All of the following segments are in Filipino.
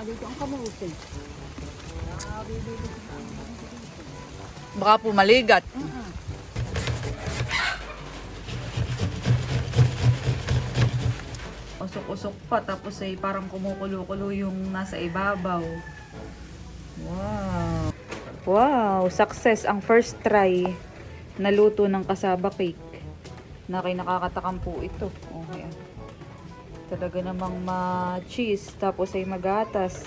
dito ang kamote. Baka po maligat. Usok-usok pa, tapos ay parang kumukulo-kulo yung nasa ibabaw. Wow! Wow! Success ang first try na luto ng kasaba cake. Nakakatakam po ito. Okay. Talaga namang ma-cheese, tapos ay magatas.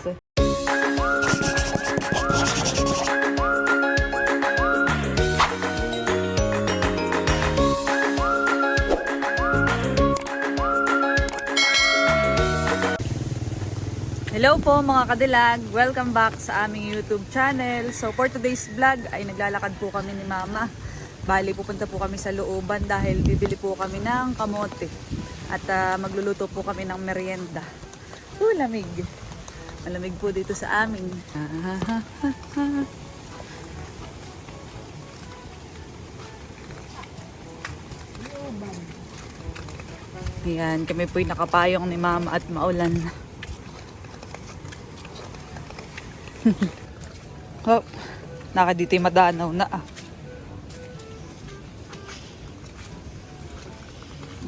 Hello po mga kadilag! Welcome back sa aming YouTube channel. So for today's vlog ay naglalakad po kami ni Mama. Bali pupunta po kami sa looban dahil bibili po kami ng kamote. At magluluto po kami ng merienda. Lamig! Malamig po dito sa amin. Ayan, kami po'y nakapayong ni Mama at maulan. Hop, naka dito'y madanaw na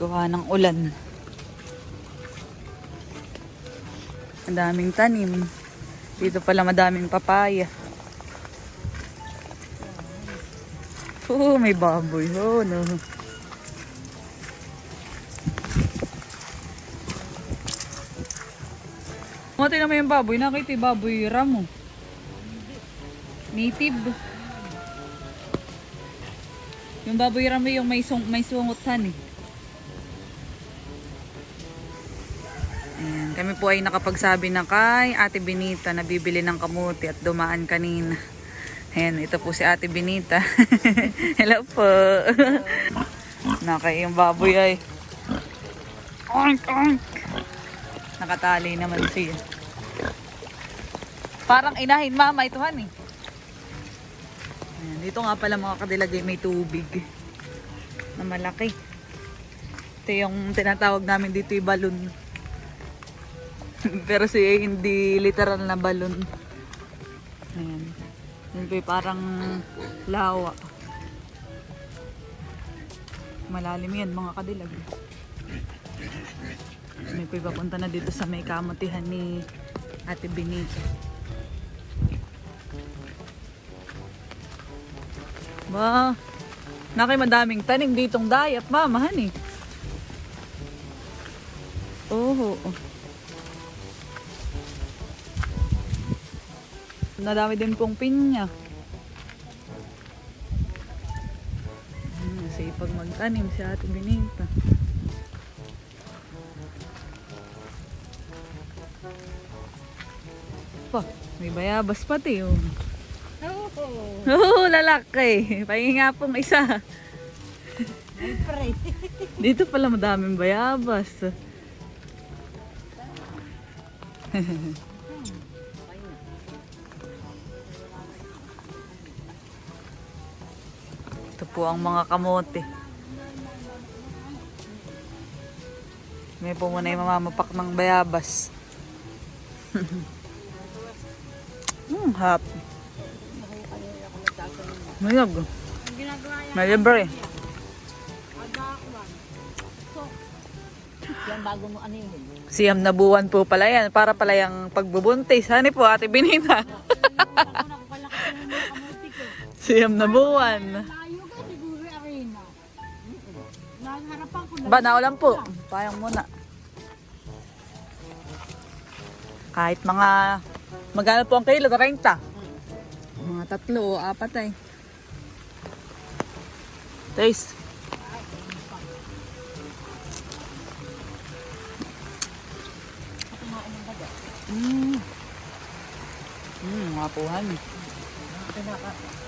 Gawa ng ulan. Ang daming tanim. Dito pala madaming papaya. May baboy. Oh no. Mati naman yung baboy. Nakita yung baboy ramo. Native. Yung baboy ramo yung may sungutan eh. Ayan, kami po ay nakapagsabi na kay Ate Benita na bibili ng kamote at dumaan kanina. Ayan, ito po si Ate Benita. Hello po. Nakay yung baboy ay. Oink, oink. Nakatali naman siya. Parang inahin Mama ito han eh. Ayan, dito nga pala mga kadilagay may tubig na malaki. Ito yung tinatawag namin dito yung balon. Pero siya hindi literal na balon. Ayan. Yun po parang lawa. Malalim yan mga kadilag. May po papunta na dito sa may kamotihan ni Ate Benita. Ba, nakay madaming tanim ditong dayap, Mama, hani. Oh. Nadami din pong pinya. Sipag magtanim si Ate Benita. Pa, may bayabas pati oh. Lalaki. Pahinga pong isa. Dito pala madaming bayabas. Ito po ang mga kamote. May po muna yung mamamapak ng bayabas. Hap. Mayag. May libre. Yan bago mo ano yun. Siyam na buwan po pala yan. Para pala yung pagbubuntis. Hani po Ate Benita. Siyam na buwan. Ba, naulan po. Payang muna. Kahit mga magkano po ang kilo? 30. Mga 3 o 4 eh. Taste. Mapuhan.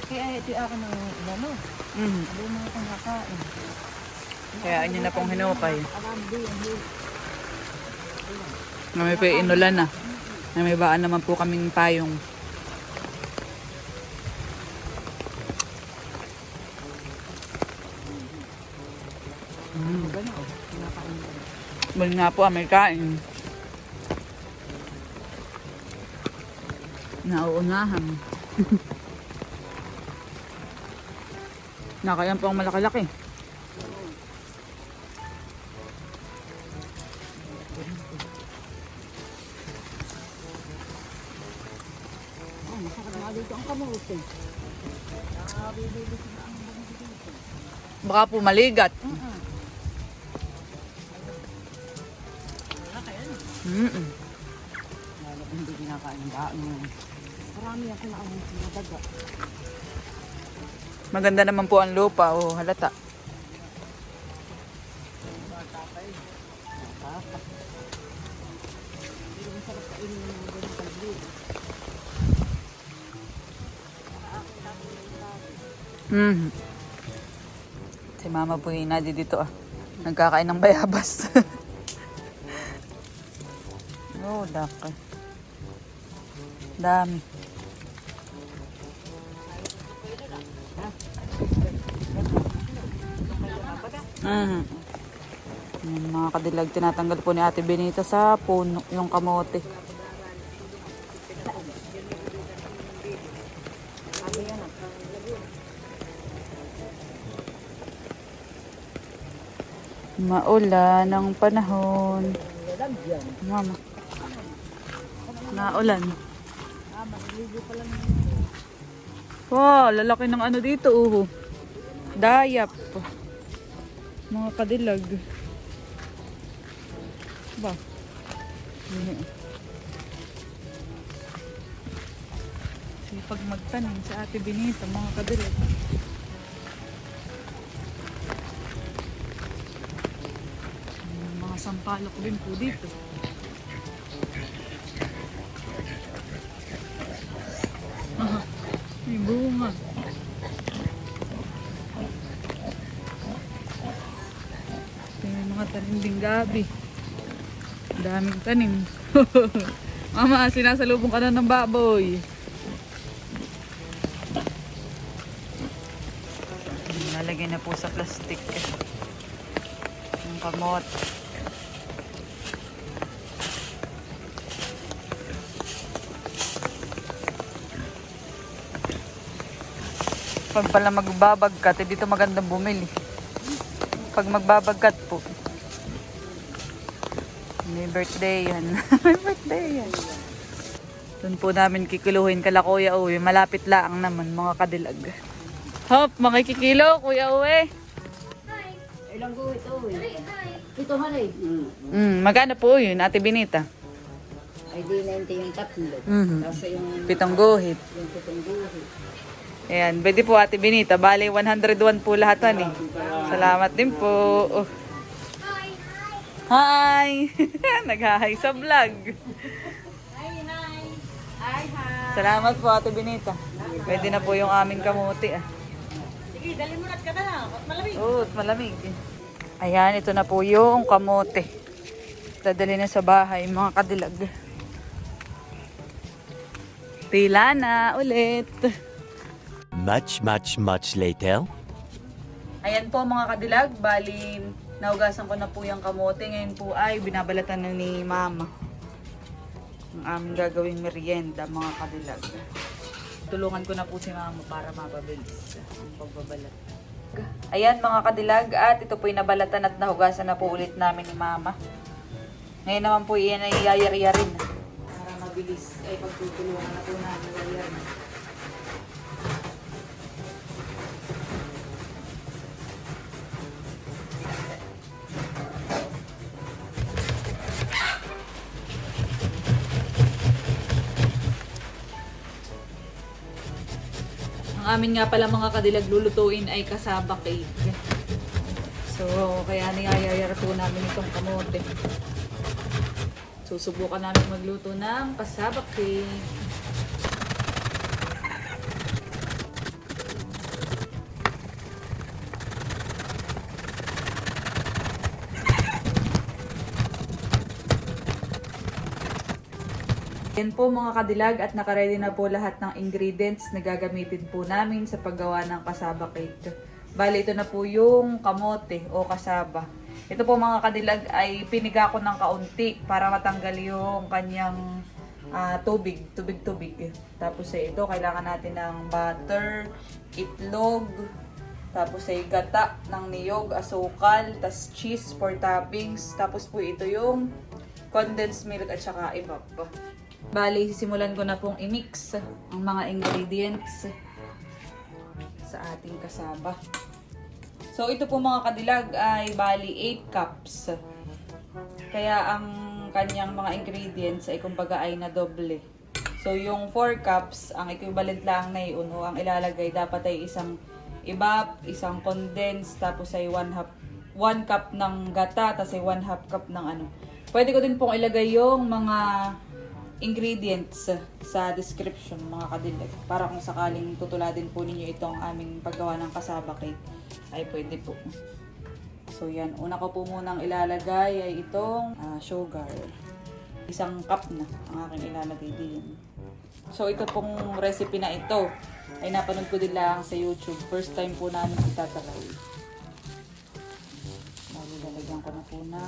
Kaya ito ako ng ano. Ano mga kong kakain. Kaya nyo na pong hinukay. May pa inulan na. May baan naman po kaming payong. Bali nga po, may kain. Nauunahan. Nakayan po ang malaki-laki. Masakit nga dito ang kamote. Baka po maligat. Mm-mm. Hindi kinakain ng daan. Marami ako na ang daga. Maganda naman po ang lupa. Oh, halata. Mm. Si mama po yung nadi dito ah. Nagkakain ng bayabas. Oh, daka. Dami. Mm. Yan, mga kadilag, tinatanggal po ni Ate Benita sa puno yung kamote. Maulan ang panahon. Mama. Naulan. Wow, lalaki ng ano dito, dayap. Mga kadilag. Ba? Sipag magtanim sa Ate Benita, mga kadilag. Mga sampalok din po dito. Aha, may bunga. May mga tanim ding gabi. Daming tanim. Mama, sinasalubong ka na ng baboy. Nalagay na po sa plastic. Yung kamot. Pag pala magbabagkat, dito magandang bumili. Pag magbabagkat po. May birthday yan. May birthday yan. Doon po namin kikuluhin kala Kuya Uwe. Malapit lang naman mga kadilag. Hop, makikikilo Kuya Uwe. Ilang go ito Ito man eh. Magkano po yun, Ate Benita? Ay di 90 yung tatlo. Tapos yung 7 guhit. yung 7 guhit. Ayan, pwede po Ate Benita. Bale, 101 po lahatan eh. Salamat din po. Oh. Hi! Nag-hi sa vlog. Hi. Salamat po Ate Benita. Pwede na po yung aming kamuti ah. Sige, dali mo na ka na. Malamig. Oo, malamig. Ayan, ito na po yung kamote. Dadali na sa bahay, mga kadilag. Pila na ulit. Much later. Ayan po mga kadilag, bali naugasan ko na po yung kamote. Ngayon po ay binabalatan na ni Mama. Ang aming gagawing merienda mga kadilag. Tulungan ko na po si Mama para mapabilis ang pagbabalat. Ayan mga kadilag, at ito po yung nabalatan at nahugasan na po ulit namin ni Mama. Ngayon naman po iyan ay yayari-yarin para mabilis ay pagtutulungan na po namin yayarin. Ang amin nga pala mga kadilag lulutuin ay kasaba cake. So, kaya niyayayar po namin itong kamote. Susubukan namin magluto ng kasaba cake. Yan po mga kadilag, at nakaredy na po lahat ng ingredients na gagamitin po namin sa paggawa ng kasaba cake. Bali, ito na po yung kamote o kasaba. Ito po mga kadilag ay piniga ko ng kaunti para matanggal yung kanyang tubig. Tapos ito, kailangan natin ng butter, itlog, tapos ay gata ng niyog, asukal, tas cheese for toppings. Tapos po ito yung condensed milk at saka evap. Bali, sisimulan ko na pong i-mix ang mga ingredients sa ating kasaba. So ito po mga kadilag ay bali 8 cups. Kaya ang kanyang mga ingredients ay kumbaga ay na doble. So yung 4 cups, ang equivalent lang na yun, ang ilalagay dapat ay isang evap, isang condensed, tapos ay 1 cup ng gata, tapos ay 1/2 cup ng ano. Pwede ko din pong ilagay yung mga ingredients sa description mga kadilag. Para kung sakaling tutuladin po ninyo itong aming paggawa ng kasaba cake, ay pwede po. So yan, una ko po munang ilalagay ay itong sugar. 1 cup na ang aking ilalagay din. So ito pong recipe na ito ay napanood ko din lang sa YouTube. First time po namin itatry. Lalagyan ko na po na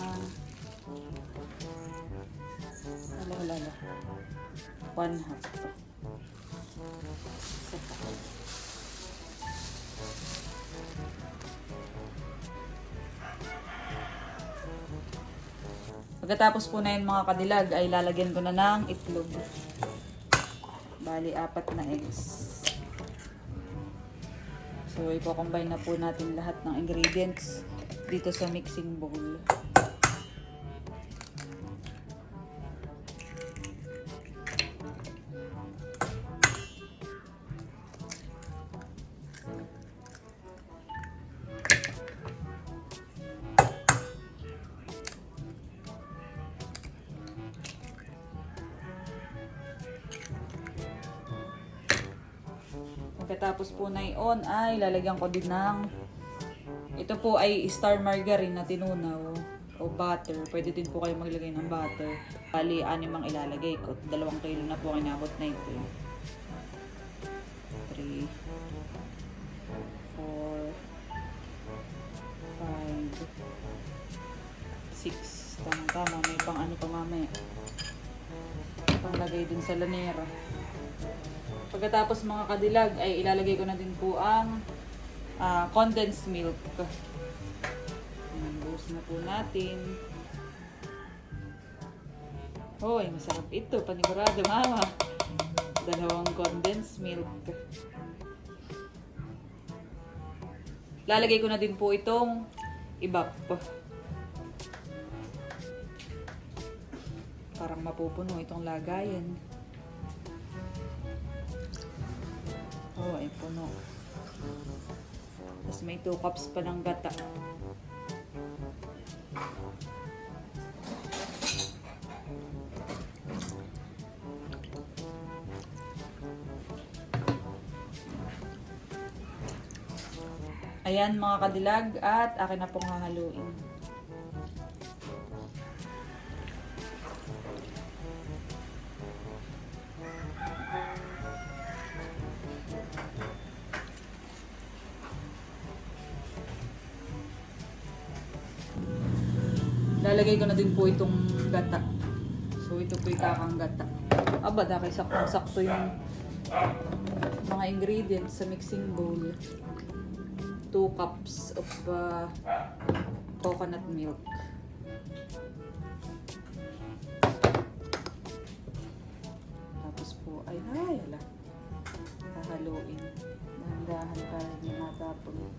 Hala. 1/2. Pagkatapos po na yun mga kadilag ay lalagyan ko na ng itlog. Bali 4 na eggs. So i-combine na po natin lahat ng ingredients dito sa mixing bowl. Pagkatapos po na i-on ay lalagyan ko din ng ito po ay star margarine na tinunaw o butter. Pwede din po kayo maglagay ng butter. Bali, 6 ang ilalagay ko. 2 kilo na po kinabot na ito. 3 4 5 6. Tama. May pang ano pa mamaya. Panglagay din sa lanera. Pagkatapos mga kadilag ay ilalagay ko na din po ang condensed milk. Buhos na po natin. Hoy, masarap ito. Panigurado mama. 2 condensed milk. Lalagay ko na din po itong evap. Parang mapupuno itong lagayan. Oh, ay puno. Tapos may 2 cups pa ng gata. Ayan mga kadilag at akin na pong hahaluin. Lalagay ko na din po itong gata. So ito po yung kakang gata. Aba, dahil saktong-sakto yung mga ingredients sa mixing bowl. 2 cups of coconut milk. Tapos po ay hala. Hahaluin. Dahan-dahan para hindi matapon.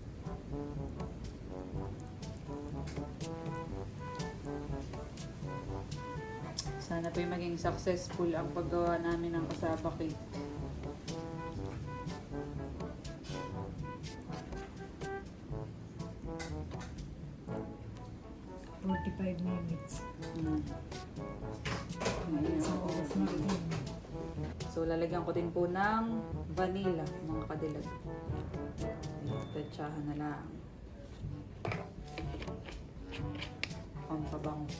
Sana po yung maging successful ang paggawa namin ng kasaba cake. So, lalagyan ko din po ng vanilla, mga kadilag. Tatsahan na lang. Pampabango.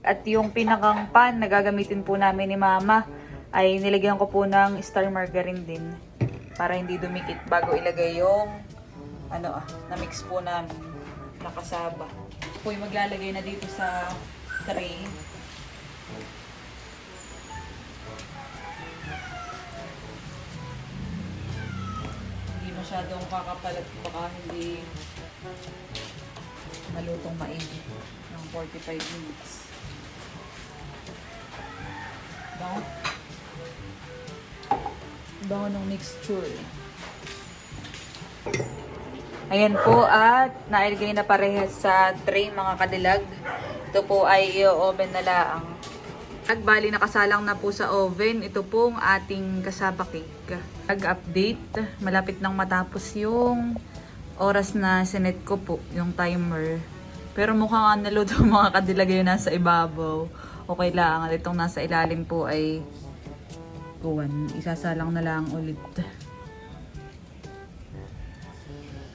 At yung pinakang pan na gagamitin po namin ni Mama ay nilagyan ko po ng star margarine din para hindi dumikit bago ilagay yung na-mix po namin nakasaba. Po yung maglalagay na dito sa tray. Hindi masyadong kakapalat baka hindi malutong maigi ng 45 minutes. Bango. Bango ng mixture. Ayan po at nailagay na parehas sa tray mga kadilag. Ito po ay i-oven na laang. Bali nakasalang na po sa oven. Ito pong ating kasaba cake. Nag-update. Malapit nang matapos yung oras na sinet ko po, yung timer. Pero mukhang naluto mga kadilag yung nasa ibabaw. Okay lang. At itong nasa ilalim po ay isasalang na lang ulit.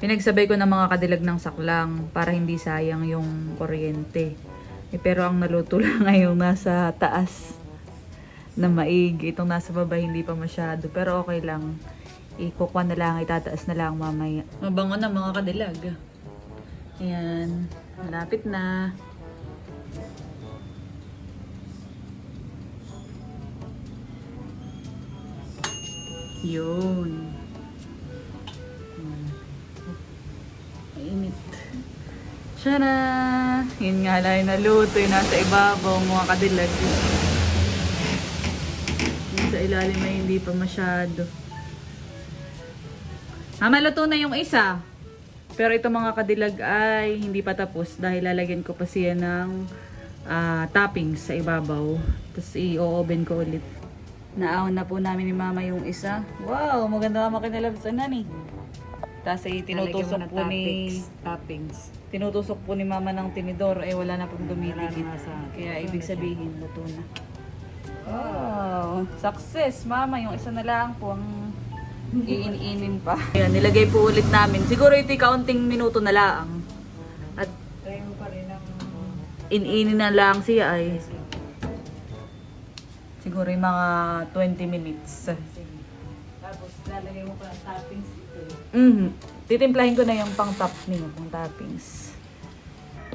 Pinagsabay ko ng mga kadilag ng saklang para hindi sayang yung kuryente. Pero ang naluto lang ngayong nasa taas na maigi. Itong nasa baba hindi pa masyado. Pero okay lang. Ikukwa na lang, itataas na lang mamaya. Mabango na mga kadilag. Ayan. Malapit na. Yun. Mainit. Tara! Yun nga lang yung naluto. Yung nasa ibabaw mga kadilag. Yung sa ilalim ay hindi pa masyado. Maluto na yung isa. Pero ito mga kadilag ay hindi pa tapos dahil lalagyan ko pa siya ng toppings sa ibabaw. Tapos i-oven ko ulit. Naahon na po namin ni Mama yung isa. Wow! Maganda ka makinalabsan na ni. Tapos tinutusok po toppings. Tinutusok po ni Mama ng tinidor. Wala na pong dumiligid. Kaya ibig sabihin, luto na. Wow! Success! Mama, yung isa na lang po ang iin-inin pa. Ayan, nilagay po ulit namin. Siguro ito kaunting minuto na lang. At Try mo pa rin ang in-inin na lang siya ay siguro yung mga 20 minutes. tapos lalagay mo pa ng toppings dito. Titimplahin ko na yung pang-top niyo, pang-toppings.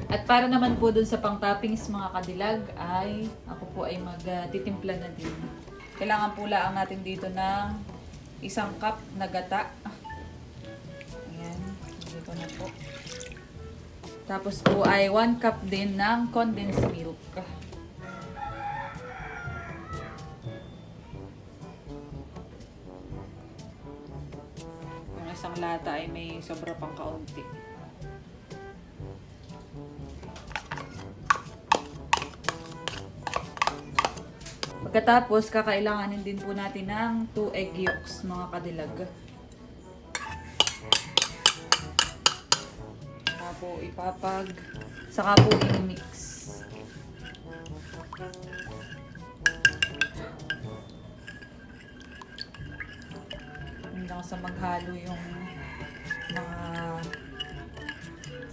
At para naman po dun sa pang-toppings mga kadilag ay ako po ay mag-titimpla na din. Kailangan po lang natin dito ng 1 cup na gata. Ayan, dito na po. Tapos po ay 1 cup din ng condensed milk. Yung isang lata ay may sobra pang kaunti. Pagkatapos, kakailanganin din po natin ng 2 egg yolks, mga kadilag. Saka po ipapag, saka po i-mix. Hanggang sa maghalo yung mga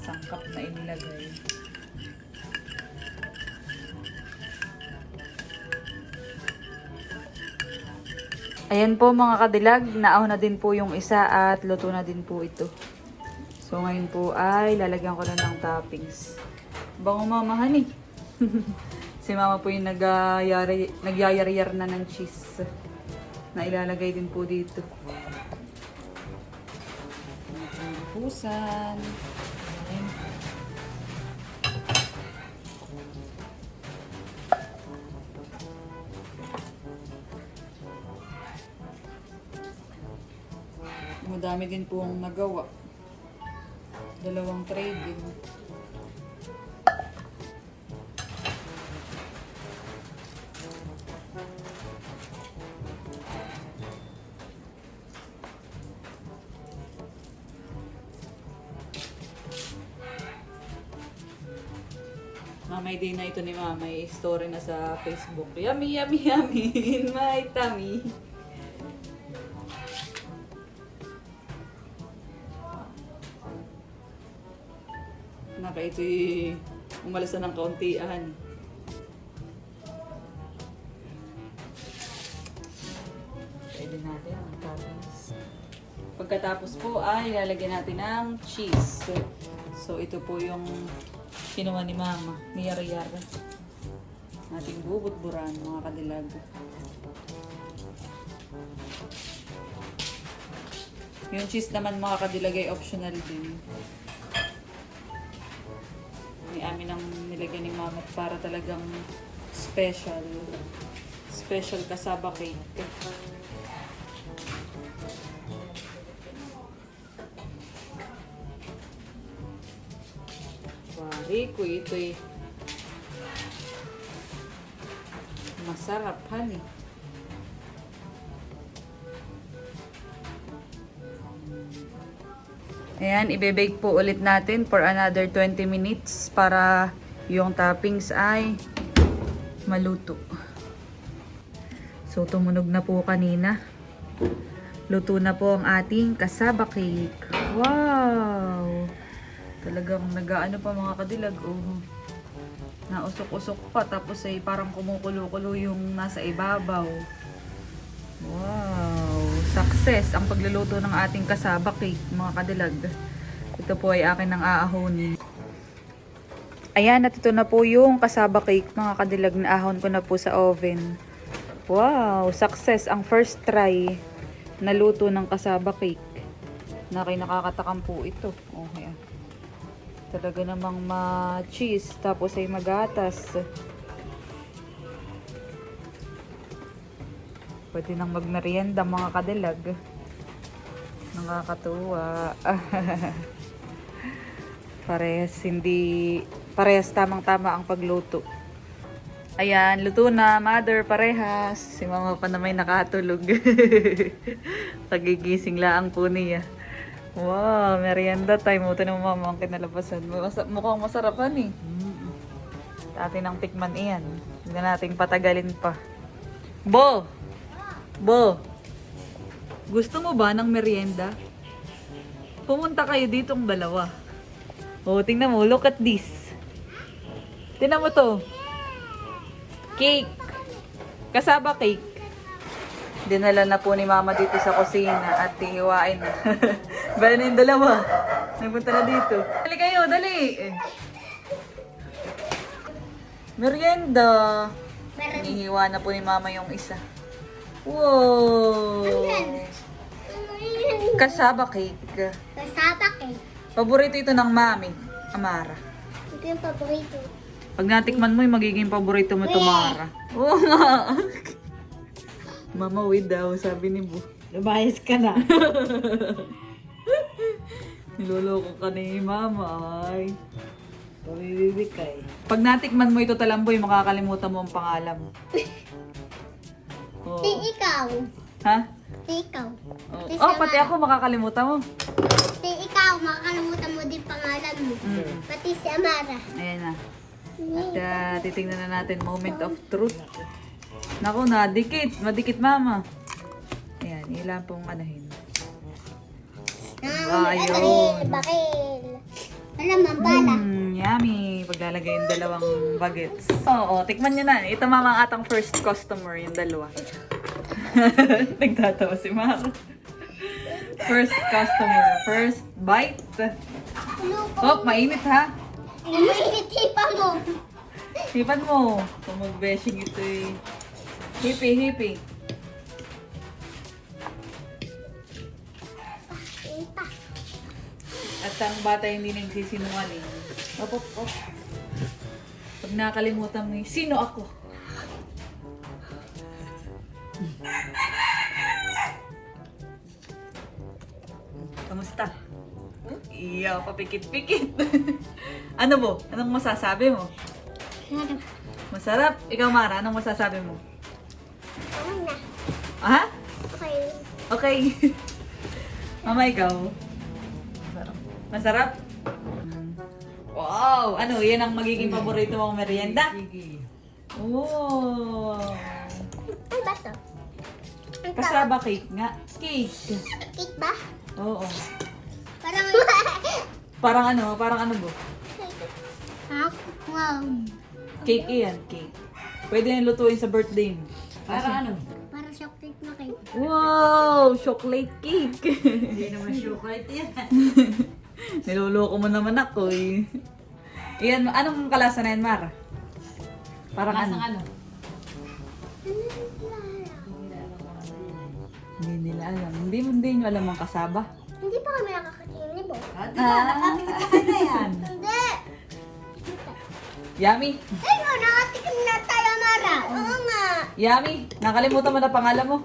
sangkap na inilagay. Ayan po mga kadilag, naahon na din po yung isa at luto na din po ito. So ngayon po ay lalagyan ko na ng toppings. Bango mamahan eh. Si Mama po yung nagyayariyar na ng cheese na ilalagay din po dito. Pusan. Ayan. Madami din po ang nagawa. 2 tray din. Mamay day na ito ni Mama. May story na sa Facebook. Yummy, yummy, yummy in my tummy. Naka ito'y umalasan ng kauntian. din natin ang toppings. Pagkatapos po ay lalagyan natin ng cheese. So ito po yung kinuha ni Mama, ni Yar-Yar. Ating bubut-buran mga kadilag. Yung cheese naman mga kadilag ay optional din. May amin ang nilagyan ni Mama para talagang special. Special kasaba cake. Wari ko ito'y masarap, honey. Ayan, ibe-bake po ulit natin for another 20 minutes para yung toppings ay maluto. So, tumunog na po kanina. Luto na po ang ating kasaba cake. Wow! Talagang nag-aano pa mga kadilag. Oh. Nausok-usok pa. Tapos ay parang kumukulo-kulo yung nasa ibabaw. Wow! Success ang pagluluto ng ating kasaba cake mga kadilag. Ito po ay akin ng aahonin. Ayan, at ito na po yung kasaba cake mga kadilag na ahon ko na po sa oven. Wow! Success ang first try na luto ng kasaba cake. Nakakatakam po ito. Okay. Talaga namang ma-cheese tapos ay magatas. Pwede nang magmerienda mga kadilag. Nakakatuwa. Parehas tamang-tama ang pagluto. Ayan, luto na, mother, parehas. Si Mama pa na may nakatulog. Pagigising laang po niya. Wow, merienda time. Ito na Mama ang kinalabasan. Mukhang masarapan eh. Atin ang tikman iyan. Hindi natin patagalin pa. Bo! Bo! Gusto mo ba ng merienda? Pumunta kayo ditong dalawa. Oh, tingnan mo. Look at this. Tingnan mo to. Cake. Kasaba cake. Dinala na po ni Mama dito sa kusina at hihiwain na. Bala na yung dalawa. Nagpunta na dito. Dali kayo, dali. Merienda. Hinihiwa na po ni Mama yung isa. Wow. Kasaba cake. Kasaba cake. Paborito ito ng Mami, Amara. Ito yung paborito. Pag natikman mo, yung magiging paborito mo ito, Mara. Oo nga. Mama, wait daw, sabi ni Bu. Lumayas ka na. Niloloko ka ni Mama, ay. Pabibibig ka eh. Pag natikman mo ito, Talamboy, makakalimutan mo ang pangalan. Oo. Di ikaw. Ha? Di ikaw. Oo. Di Oh, sama. pati ako makakalimutan mo. Di ikaw. Makakalimutan mo din pangalan mo. Pati si Amara. Ayan na. At titingnan na natin moment of truth. Naku, nadikit. Madikit, Mama. Ayan, ilan pong anahin. Ayun. Bakil. Alam, mambala. Yummy. Paglalagay yung dalawang bagets. Oo, tikman nyo na. Ito, Mama, ang atang first customer, yung dalawa. Nagtatawa si Mama. First customer. First bite. Oh, mainit ha. Umihitipan mo. Sipan mo. Kung mag-bashing ito eh. Hippie. Ipa. At ang bata hindi nagsisinungaling. Op. Pag nakalimutan mo yung, sino ako? Kamusta? Iya, papikit-pikit. Ano mo? Anong masasabi mo? Sarap. Masarap. Ikaw, Mara, anong masasabi mo? Ano na? Ha? Okay. Okay. Mama, ikaw? Masarap? Wow! Ano, yan ang magiging paborito mong merienda? Sige. Oh! Ano ba to? Ang tawag? Kasaba cake nga. Cake. Cake ba? Oo. Parang... Parang ano bo? Ha? Wow. Cake yan, cake. Pwede yan lutuin sa birthday mo. Para ano? Parang chocolate na cake. chocolate. Wow! Chocolate cake! Hindi naman chocolate yan. Niloloko mo naman ako eh. Iyan, anong kalasa na yan, Mar? Parang ano? Lasang ano? Hindi nila alam. Hindi nyo alam ang kasaba. Hindi pa kami nakakatingin ni Bo. Ate na, nakatingin na kayo na yan. Hindi. Yummy! Ayun, nakatikim na tayo, Mara. Oo nga. Yummy! Nakalimutan mo na pangalan mo.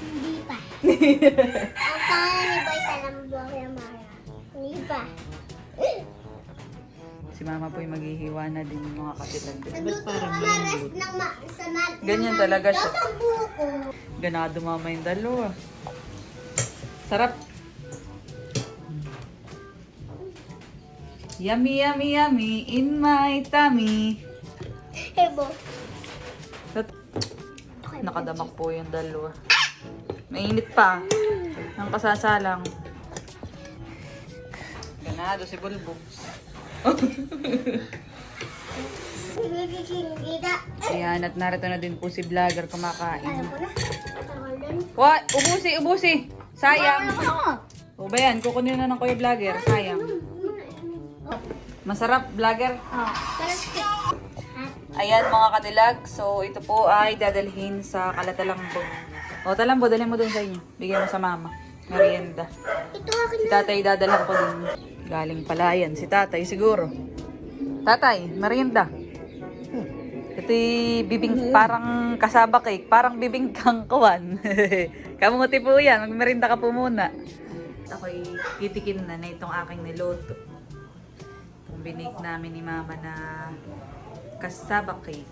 Hindi pa. Ang pangalan ni Boy sa lambuha kay Mara. Hindi pa. Si Mama po'y maghihiwa na din yung mga katilag. Nagluto ka maras ng sa Ganyan talaga siya. Sa buko. Ganado Mama yung dalawa. Sarap. Yummy, yummy, yummy in my tummy. Hey, Bo. Nakadamak po yung dalawa. Mainit pa. Ang kasasalang. Ganado si Bulbo. Ayan, at narito na din po si vlogger kumakain. Ayaw ko na. Tagal din. What? Ubusi, ubusi! Sayang! Ano? O ba yan? Kukunin na ng kuya vlogger. Sayang. Masarap, vlogger. Oh, pero Ayan mga kadilag. So, ito po ay dadalhin sa Kalatalambog. O, Talambo, dalhin mo dun sa inyo. Bigyan mo sa mama. Merienda. ito akin Si na. tatay dadalhan ko dun. Galing palayan. Si tatay siguro. Tatay, merienda. Ito'y bibing, parang kasaba cake. Parang bibingkang kawan. Kamuti po yan. Magmerienda ka po muna. Ako'y titikim na itong aking niluto. Itong binake namin ni mama na kasaba cake.